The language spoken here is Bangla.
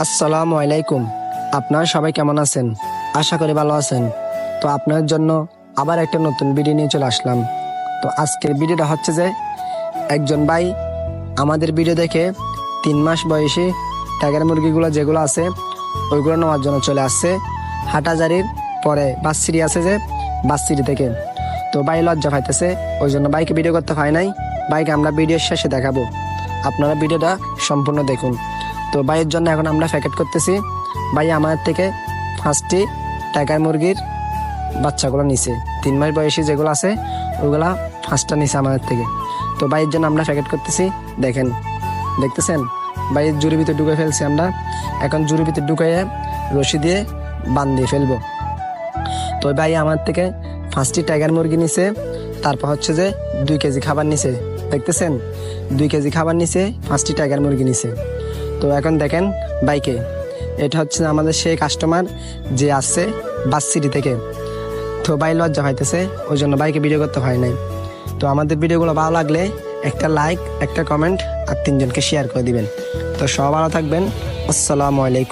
আসসালামু আলাইকুম। আপনারা সবাই কেমন আছেন? আশা করি ভালো আছেন। তো আপনার জন্য আবার একটা নতুন ভিডিও নিয়ে চলে আসলাম। তো আজকের ভিডিওটা হচ্ছে যে একজন ভাই আমাদের ভিডিও দেখে 3 মাস বয়সী টাইগার মুরগিগুলো যেগুলো আছে ওইগুলো নেওয়ার জন্য চলে আসছে হাটাজারির পরে বাসিরি আছে যে বাসিরি থেকে। তো ভাই লজ্জা পাইতেছে, ওই জন্য বাইকে ভিডিও করতে হয় নাই। বাইকে আমরা ভিডিওর শেষে দেখাবো, আপনারা ভিডিওটা সম্পূর্ণ দেখুন। তো ভাইয়ের জন্য এখন আমরা প্যাকেট করতেছি। ভাই আমাদের থেকে 5টি টাইগার মুরগির বাচ্চাগুলো নিছে, 3 মাস বয়সী যেগুলো আছে ওইগুলা 5টা নিছে আমাদের থেকে। তো ভাইয়ের জন্য আমরা প্যাকেট করতেছি, দেখেন, দেখতেছেন ভাইয়ের জুড়ির ভিতরে ঢুকে ফেলছি আমরা। এখন জুড়ির ভিতরে ঢুকাইয়ে রশি দিয়ে বাঁধিয়ে ফেলবো। তো ভাই আমার থেকে 5টি টাইগার মুরগি নিছে, তারপর হচ্ছে যে 2 কেজি খাবার নিছে। দেখতেছেন 2 কেজি খাবার নিছে, 5টি টাইগার মুরগি নিছে। তো এখন দেখেন বাইকে, এটা হচ্ছে আমাদের সেই কাস্টমার যে আসছে বাসিটি থেকে। তো ভাই লজ্জা পাইতেছে, ওই জন্য বাইকে ভিডিও করতে হয় নাই। তো আমাদের ভিডিওগুলো ভালো লাগলে একটা লাইক, একটা কমেন্ট আর 3 জনকে শেয়ার করে দিবেন। তো সব ভালো থাকবেন। আসসালামু আলাইকুম।